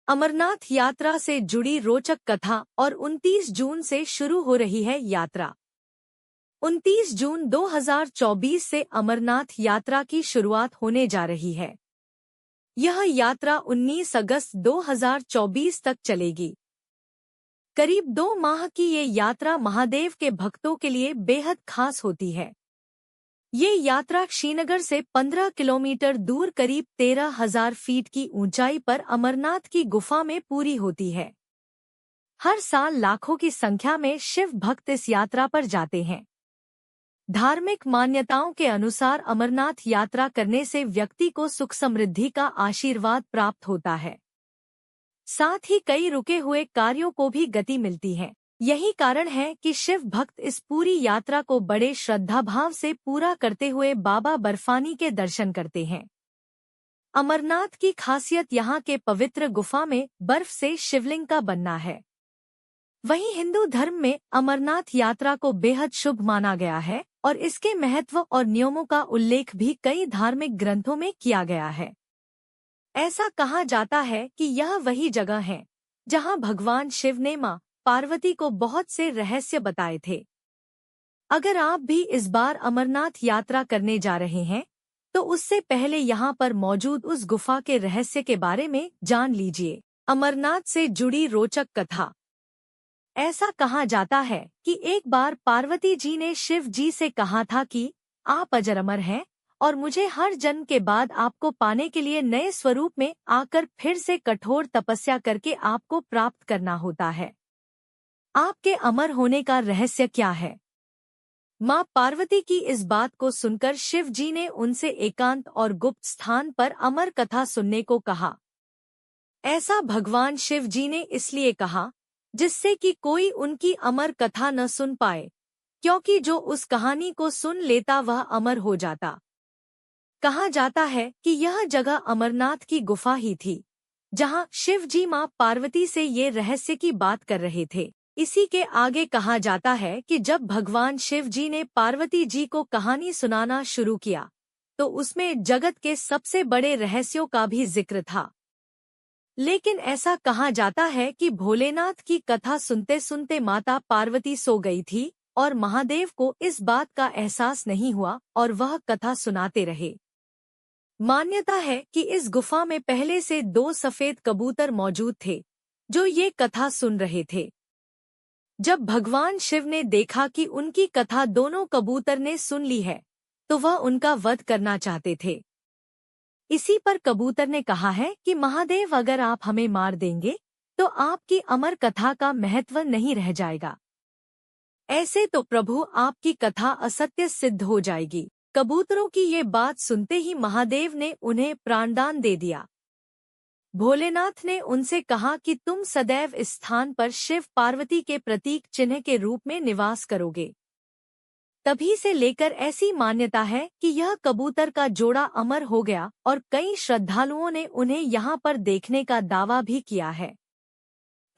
अमरनाथ यात्रा से जुड़ी रोचक कथा और 29 जून से शुरू हो रही है यात्रा। 29 जून 2024 से अमरनाथ यात्रा की शुरुआत होने जा रही है। यह यात्रा 19 अगस्त 2024 तक चलेगी। करीब 2 माह की ये यात्रा महादेव के भक्तों के लिए बेहद खास होती है। ये यात्रा श्रीनगर से 15 किलोमीटर दूर करीब 13,000 फीट की ऊंचाई पर अमरनाथ की गुफा में पूरी होती है। हर साल लाखों की संख्या में शिव भक्त इस यात्रा पर जाते हैं। धार्मिक मान्यताओं के अनुसार अमरनाथ यात्रा करने से व्यक्ति को सुख समृद्धि का आशीर्वाद प्राप्त होता है। साथ ही कई रुके हुए कार्यों को भी गति मिलती है। यही कारण है कि शिव भक्त इस पूरी यात्रा को बड़े श्रद्धाभाव से पूरा करते हुए बाबा बर्फानी के दर्शन करते हैं। अमरनाथ की खासियत यहाँ के पवित्र गुफा में बर्फ से शिवलिंग का बनना है। वहीं हिंदू धर्म में अमरनाथ यात्रा को बेहद शुभ माना गया है और इसके महत्व और नियमों का उल्लेख भी कई धार्मिक ग्रंथों में किया गया है। ऐसा कहा जाता है कि यह वही जगह है जहाँ भगवान शिव ने मां पार्वती को बहुत से रहस्य बताए थे। अगर आप भी इस बार अमरनाथ यात्रा करने जा रहे हैं तो उससे पहले यहाँ पर मौजूद उस गुफा के रहस्य के बारे में जान लीजिए। अमरनाथ से जुड़ी रोचक कथा। ऐसा कहा जाता है कि एक बार पार्वती जी ने शिव जी से कहा था कि आप अजर अमर हैं और मुझे हर जन्म के बाद आपको पाने के लिए नए स्वरूप में आकर फिर से कठोर तपस्या करके आपको प्राप्त करना होता है। आपके अमर होने का रहस्य क्या है? मां पार्वती की इस बात को सुनकर शिव जी ने उनसे एकांत और गुप्त स्थान पर अमर कथा सुनने को कहा। ऐसा भगवान शिव जी ने इसलिए कहा जिससे कि कोई उनकी अमर कथा न सुन पाए, क्योंकि जो उस कहानी को सुन लेता वह अमर हो जाता। कहा जाता है कि यह जगह अमरनाथ की गुफा ही थी, जहां शिव जी मां पार्वती से ये रहस्य की बात कर रहे थे। इसी के आगे कहा जाता है कि जब भगवान शिव जी ने पार्वती जी को कहानी सुनाना शुरू किया तो उसमें जगत के सबसे बड़े रहस्यों का भी जिक्र था। लेकिन ऐसा कहा जाता है कि भोलेनाथ की कथा सुनते सुनते माता पार्वती सो गई थी और महादेव को इस बात का एहसास नहीं हुआ और वह कथा सुनाते रहे। मान्यता है कि इस गुफा में पहले से 2 सफेद कबूतर मौजूद थे जो ये कथा सुन रहे थे। जब भगवान शिव ने देखा कि उनकी कथा दोनों कबूतर ने सुन ली है तो वह उनका वध करना चाहते थे। इसी पर कबूतर ने कहा है कि महादेव, अगर आप हमें मार देंगे तो आपकी अमर कथा का महत्व नहीं रह जाएगा। ऐसे तो प्रभु आपकी कथा असत्य सिद्ध हो जाएगी। कबूतरों की ये बात सुनते ही महादेव ने उन्हें प्राणदान दे दिया। भोलेनाथ ने उनसे कहा कि तुम सदैव इस स्थान पर शिव पार्वती के प्रतीक चिन्ह के रूप में निवास करोगे। तभी से लेकर ऐसी मान्यता है कि यह कबूतर का जोड़ा अमर हो गया और कई श्रद्धालुओं ने उन्हें यहाँ पर देखने का दावा भी किया है।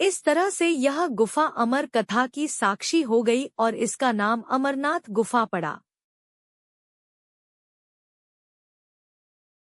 इस तरह से यह गुफा अमर कथा की साक्षी हो गई और इसका नाम अमरनाथ गुफा पड़ा।